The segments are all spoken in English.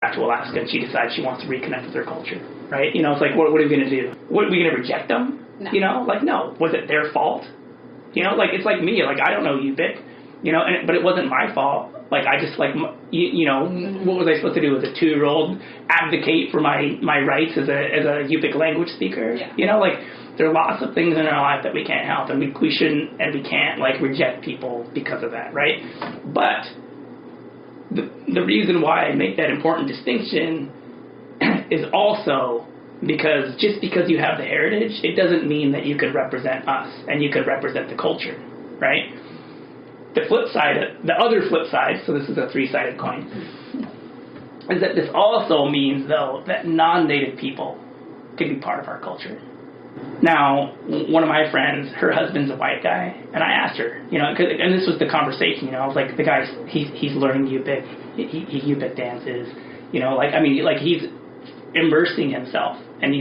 back to Alaska and she decides she wants to reconnect with her culture, right? You know, it's like, what are we going to do? What, are we going to reject them? No. You know, like, no. Was it their fault? You know, like, it's like me. Like, I don't know Yupik, you know, but it wasn't my fault. Like, I just, like, you know, what was I supposed to do as a 2-year-old? Advocate for my rights as a Yupik language speaker? Yeah. You know, like, there are lots of things in our life that we can't help, and we shouldn't and we can't, like, reject people because of that, right? But the reason why I make that important distinction is also because just because you have the heritage, it doesn't mean that you could represent us and you could represent the culture, right? The other flip side, so this is a 3-sided coin, is that this also means, though, that non-native people can be part of our culture. Now, one of my friends, her husband's a white guy, and I asked her, you know, and this was the conversation, you know, I was like, the guy, he's learning Yupik, he Yupik dances, you know, like, I mean, like, he's immersing himself, and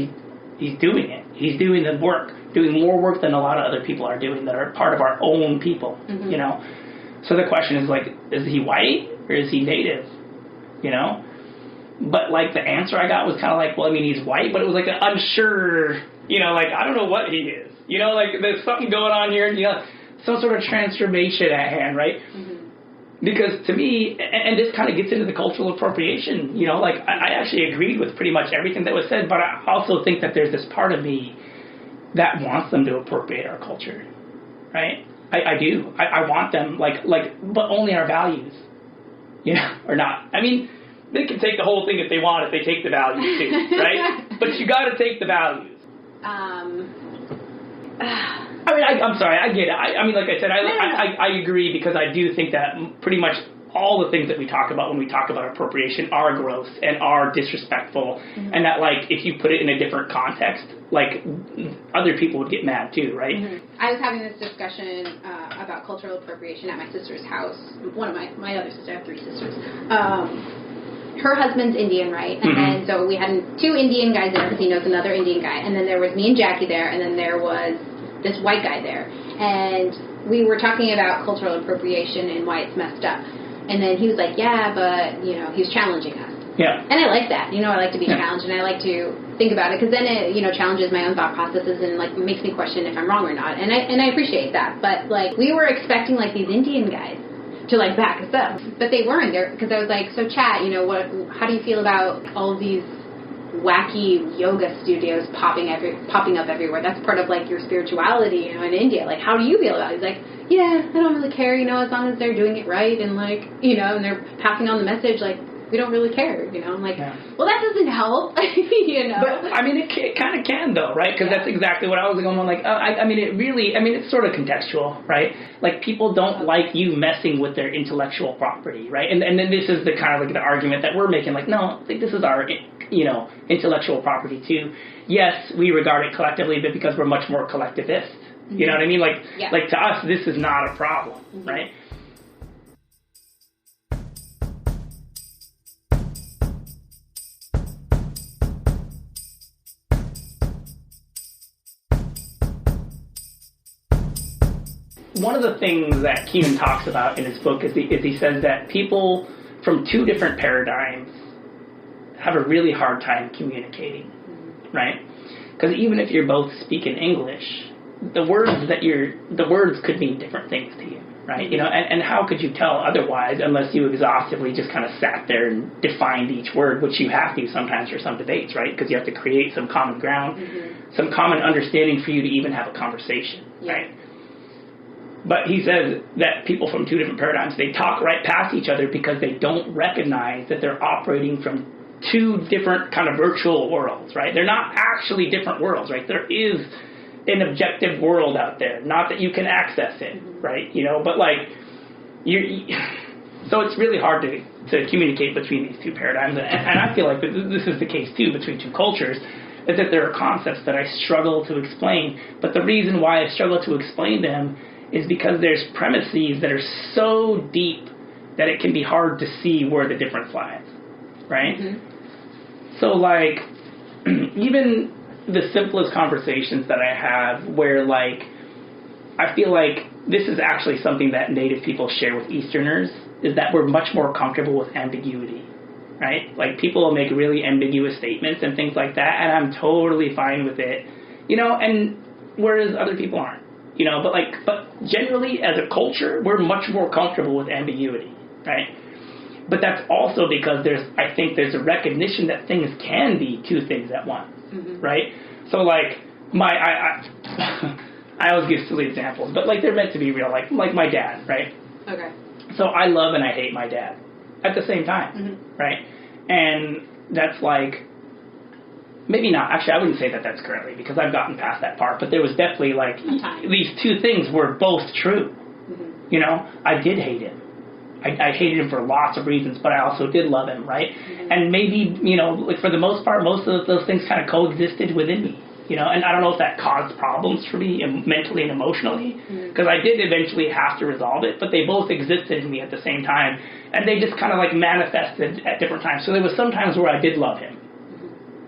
he's doing it. He's doing the work, doing more work than a lot of other people are doing that are part of our own people, you know. So the question is, like, is he white or is he native, you know? But, like, the answer I got was kind of like, well, I mean, he's white, but it was like an unsure, you know, like, I don't know what he is. You know, like, there's something going on here, you know, some sort of transformation at hand, right? Because to me, and this kind of gets into the cultural appropriation, you know, like, I actually agreed with pretty much everything that was said, but I also think that there's this part of me that wants them to appropriate our culture, right? I do. I want them, like, but only our values, you know, or not. I mean, they can take the whole thing if they want, if they take the values too, right? But you got to take the values. I mean, I'm sorry, I get it. I mean, like I said, I agree, because I do think that pretty much all the things that we talk about when we talk about appropriation are gross and are disrespectful, and that, like, if you put it in a different context, like, other people would get mad too, right? I was having this discussion about cultural appropriation at my sister's house. One of my other sister, I have 3 sisters. Her husband's Indian, right? And then so we had 2 Indian guys there, because he knows another Indian guy, and then there was me and Jackie there, and then there was this white guy there, and we were talking about cultural appropriation and why it's messed up. And then he was like, yeah, but, you know, he was challenging us. Yeah. And I like that. You know, I like to be challenged, and I like to think about it, because then it, you know, challenges my own thought processes and, like, makes me question if I'm wrong or not. And I appreciate that. But, like, we were expecting, like, these Indian guys to, like, back us up. But they weren't there, because I was like, so Chat, you know, how do you feel about all of these wacky yoga studios popping up everywhere? That's part of, like, your spirituality, you know, in India. Like, how do you feel about it? He's like, yeah, I don't really care, you know, as long as they're doing it right, and, like, you know, and they're passing on the message, like, we don't really care, you know. I'm like, well, that doesn't help, you know. But, I mean, it kind of can, though, right? Because that's exactly what I was going on, like, I mean, it's sort of contextual, right? Like, people don't like you messing with their intellectual property, right? And then this is the kind of, like, the argument that we're making, like, no, like, this is our, you know, intellectual property, too. Yes, we regard it collectively, but because we're much more collectivist. You know what I mean? Like, like, to us, this is not a problem, right? One of the things that Keenan talks about in his book is he says that people from 2 different paradigms have a really hard time communicating, right? Because even if you're both speaking English, the words could mean different things to you, right? You know, and how could you tell otherwise unless you exhaustively just kind of sat there and defined each word, which you have to sometimes for some debates, right? Because you have to create some common ground, some common understanding for you to even have a conversation, right? But he says that people from 2 different paradigms, they talk right past each other because they don't recognize that they're operating from 2 different kind of virtual worlds, right? They're not actually different worlds, right? There is an objective world out there, not that you can access it, right? You know, but, like, so it's really hard to communicate between these 2 paradigms, and I feel like this is the case too between 2 cultures, is that there are concepts that I struggle to explain, but the reason why I struggle to explain them is because there's premises that are so deep that it can be hard to see where the difference lies, right? So, like, even the simplest conversations that I have where, like, I feel like this is actually something that Native people share with Easterners, is that we're much more comfortable with ambiguity, right? Like, people will make really ambiguous statements and things like that, and I'm totally fine with it, and whereas other people aren't, but generally, as a culture, we're much more comfortable with ambiguity, right? But that's also because I think there's a recognition that things can be two things at once, right? So, like, I always give silly examples, but, like, they're meant to be real, like my dad, right? Okay. So I love and I hate my dad at the same time, right? And that's like, maybe not, actually I wouldn't say that that's currently, because I've gotten past that part, but there was definitely, like, these two things were both true. I did hate him. I hated him for lots of reasons, but I also did love him, right? And maybe, like, for the most part, most of those things kind of coexisted within me, and I don't know if that caused problems for me mentally and emotionally, because I did eventually have to resolve it, but they both existed in me at the same time, and they just kind of, like, manifested at different times. So there was some times where I did love him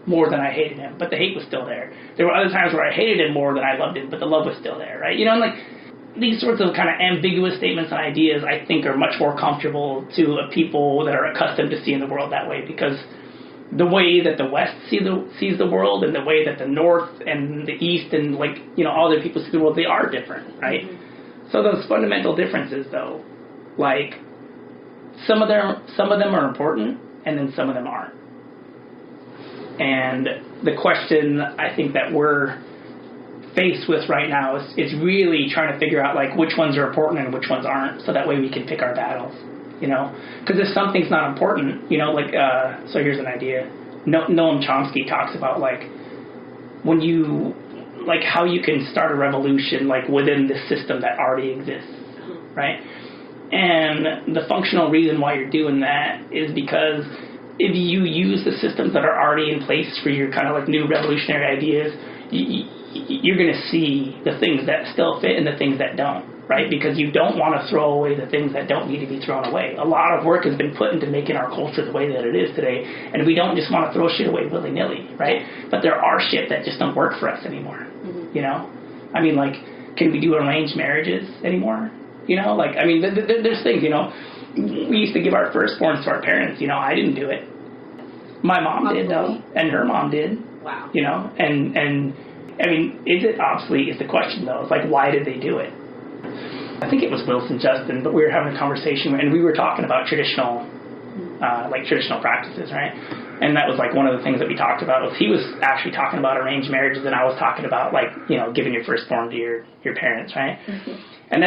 more than I hated him, but the hate was still there. There were other times where I hated him more than I loved him, but the love was still there, right? And, like, these sorts of kind of ambiguous statements and ideas, I think, are much more comfortable to a people that are accustomed to seeing the world that way, because the way that the West sees the world and the way that the North and the East and, like, all other people see the world, they are different, right? So those fundamental differences, though, like, some of them are important, and then some of them aren't. And the question I think that we're faced with right now is really trying to figure out, like, which ones are important and which ones aren't, so that way we can pick our battles, because if something's not important, so here's an idea. Noam Chomsky talks about, like, when you, like, how you can start a revolution, like, within the system that already exists, right? And the functional reason why you're doing that is because if you use the systems that are already in place for your kind of, like, new revolutionary ideas, you're going to see the things that still fit and the things that don't, right? Because you don't want to throw away the things that don't need to be thrown away. A lot of work has been put into making our culture the way that it is today, and we don't just want to throw shit away willy-nilly, right? But there are shit that just don't work for us anymore, I mean, like, can we do arranged marriages anymore? Like, I mean, there's things, we used to give our firstborns to our parents, I didn't do it. My mom did, though, and her mom did. Wow. And I mean, is it obsolete is the question, though. It's like, why did they do it? I think it was Wilson Justin, but we were having a conversation, and we were talking about traditional practices, right? And that was, like, one of the things that we talked about. Was he was actually talking about arranged marriages, and I was talking about, like, giving your firstborn to your parents, right? And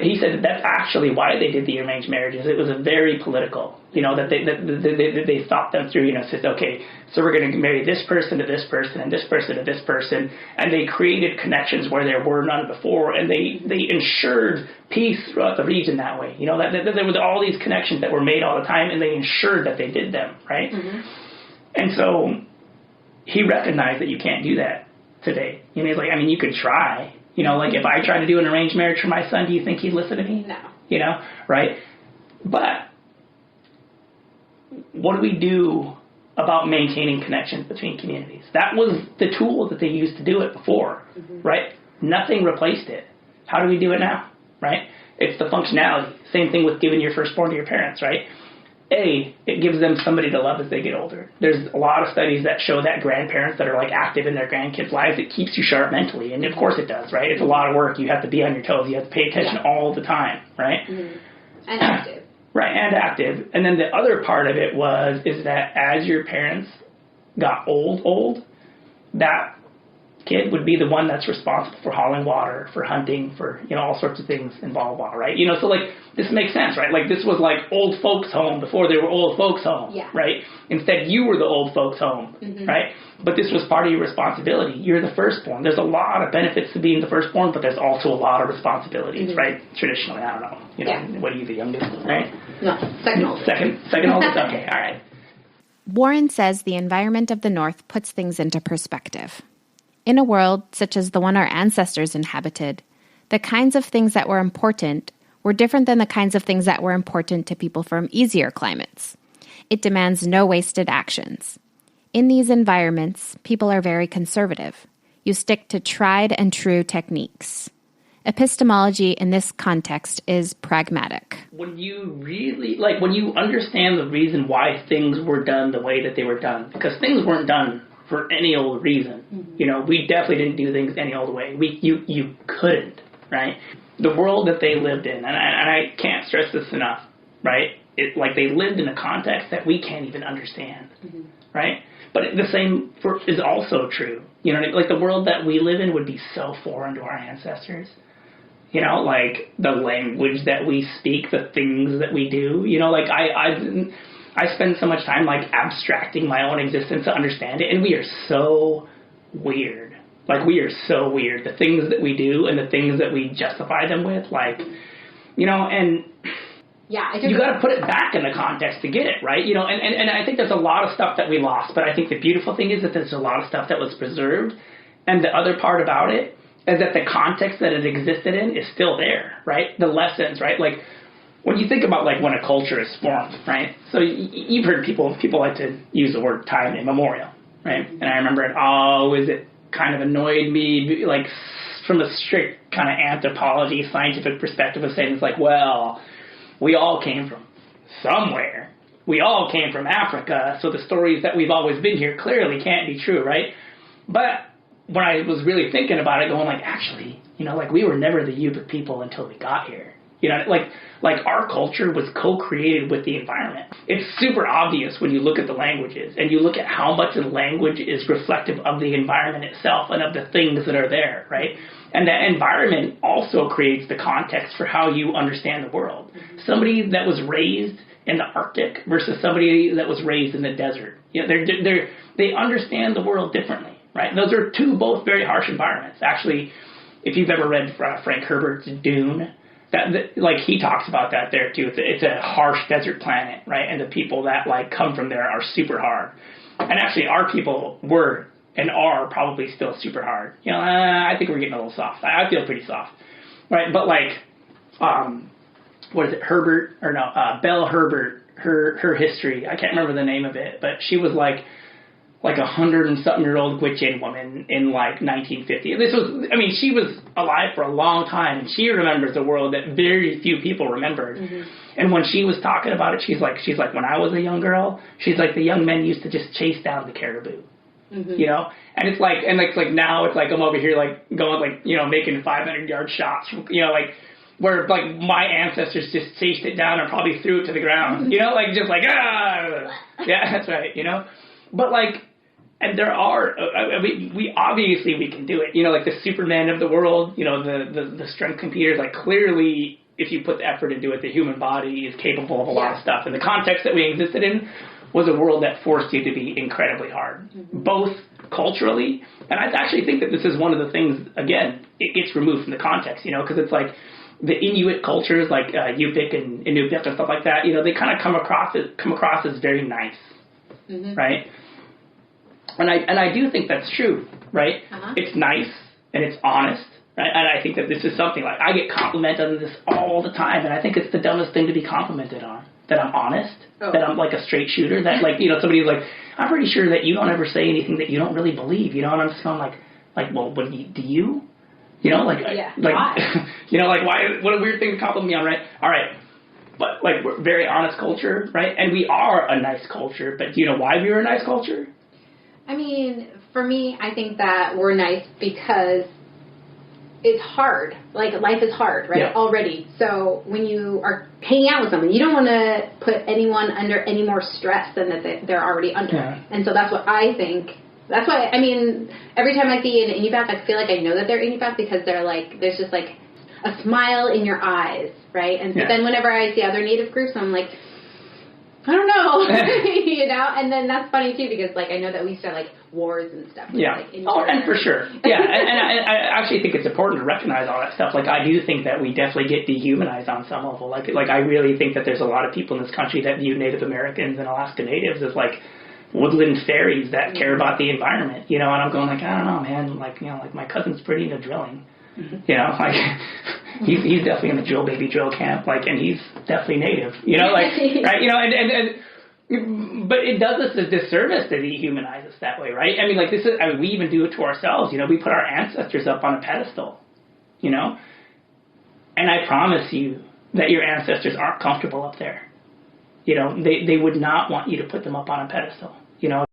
he said that's actually why they did the arranged marriages. It was a very political, that they thought them through, said, okay, so we're going to marry this person to this person and this person to this person, and they created connections where there were none before, and they ensured peace throughout the region that way. That there were all these connections that were made all the time, and they ensured that they did them, right? And so he recognized that you can't do that today. He's like, I mean, you could try. Like, if I tried to do an arranged marriage for my son, do you think he'd listen to me? No. Right? But what do we do about maintaining connections between communities? That was the tool that they used to do it before, right? Nothing replaced it. How do we do it now, right? It's the functionality. Same thing with giving your firstborn to your parents, right? It gives them somebody to love as they get older. There's a lot of studies that show that grandparents that are, like, active in their grandkids' lives, it keeps you sharp mentally. And, of course, it does, right? It's a lot of work. You have to be on your toes. You have to pay attention all the time, right? And active. Right, and active. And then the other part of it is that as your parents got old, that kid would be the one that's responsible for hauling water, for hunting, for, all sorts of things involved, right? So, like, this makes sense, right? Like, this was like old folks' home before they were old folks' home, right? Instead, you were the old folks' home, right? But this was part of your responsibility. You're the firstborn. There's a lot of benefits to being the firstborn, but there's also a lot of responsibilities, right? Traditionally, I don't know. What are you, the youngest, right? No, second oldest. Second oldest? Okay, all right. Warren says the environment of the North puts things into perspective. In a world such as the one our ancestors inhabited, the kinds of things that were important were different than the kinds of things that were important to people from easier climates. It demands no wasted actions. In these environments, people are very conservative. You stick to tried and true techniques. Epistemology in this context is pragmatic. When you really, like, when you understand the reason why things were done the way that they were done, because things weren't done for any old reason. You know, we definitely didn't do things any old way. You couldn't, right? The world that they lived in, and I can't stress this enough, right? Like, they lived in a context that we can't even understand, right? But the same is also true. You know, like, the world that we live in would be so foreign to our ancestors. You know, like, the language that we speak, the things that we do. You know, like, I spend so much time, like, abstracting my own existence to understand it, and we are so weird. Like, we are so weird. The things that we do and the things that we justify them with, like, you know, and you got to put it back in the context to get it, right? You know, and I think there's a lot of stuff that we lost, but I think the beautiful thing is that there's a lot of stuff that was preserved, and the other part about it is that the context that it existed in is still there, right? The lessons, right? Like, when you think about, like, when a culture is formed, right? So you've heard people like to use the word time immemorial, right? And I remember it kind of annoyed me, like, from a strict kind of anthropology, scientific perspective of saying, it's like, well, we all came from somewhere. We all came from Africa, so the stories that we've always been here clearly can't be true, right? But when I was really thinking about it, going, like, actually, you know, like, we were never the Yupik people until we got here. You know, like our culture was co-created with the environment. It's super obvious when you look at the languages and you look at how much the language is reflective of the environment itself and of the things that are there, right? And that environment also creates the context for how you understand the world. Somebody that was raised in the Arctic versus somebody that was raised in the desert, you know, they understand the world differently, right? Those are both very harsh environments. Actually, if you've ever read Frank Herbert's Dune, like, he talks about that there too. It's a harsh desert planet, right? And the people that, like, come from there are super hard. And actually, our people were and are probably still super hard. You know, I think we're getting a little soft. I feel pretty soft, right? But, like, what is it? Belle Herbert. Her history. I can't remember the name of it, but she was like 100-and-something-year-old Gwich'in woman in, like, 1950. She was alive for a long time, and she remembers a world that very few people remembered. And when she was talking about it, she's like, when I was a young girl, she's like, the young men used to just chase down the caribou. You know? And it's like now it's like I'm over here, like, going, like, you know, making 500-yard shots, you know, like, where, like, my ancestors just chased it down and probably threw it to the ground. You know, like, just like, yeah, that's right, you know? But, like, and there are, we obviously we can do it. You know, like, the Superman of the world, you know, the strength computers, like, clearly, if you put the effort into it, the human body is capable of a lot of stuff. And the context that we existed in was a world that forced you to be incredibly hard, both culturally, and I actually think that this is one of the things, again, it gets removed from the context, you know, because it's like the Inuit cultures, like Yupik and Inupiaq and stuff like that, you know, they kind of come across as very nice, right? And I do think that's true, right? It's nice and it's honest, right? And I think that this is something, like, I get complimented on this all the time, and I think it's the dumbest thing to be complimented on. That I'm honest, that I'm, like, a straight shooter, that, like, you know, somebody's like, I'm pretty sure that you don't ever say anything that you don't really believe, you know, and I'm just going, like, well, what do you? You know, like, why? You know, like, why? What a weird thing to compliment me on, right? All right. But, like, we're a very honest culture, right? And we are a nice culture, but do you know why we are a nice culture? I mean, for me, I think that we're nice because it's hard. Like, life is hard, right? Already. So when you are hanging out with someone, you don't want to put anyone under any more stress than that they're already under. And so that's what I think. That's why, I mean, every time I see an Inupiaq, I feel like I know that they're Inupiaq because they're like, there's just like a smile in your eyes, right? And so then whenever I see other Native groups, I'm like, I don't know, you know? And then that's funny, too, because, like, I know that we used to have, like, wars and stuff. Like, and for sure. Yeah, and I actually think it's important to recognize all that stuff. Like, I do think that we definitely get dehumanized on some level. Like I really think that there's a lot of people in this country that view Native Americans and Alaska Natives as, like, woodland fairies that care about the environment, you know? And I'm going, like, I don't know, man. Like, you know, like, my cousin's pretty into drilling. You know, like, he's definitely in the drill camp, like, and he's definitely Native, you know, like, right, you know, and but it does us a disservice to dehumanize us that way, right? I mean, like, we even do it to ourselves, you know, we put our ancestors up on a pedestal, you know, And I promise you that your ancestors aren't comfortable up there. You know, they would not want you to put them up on a pedestal. You know,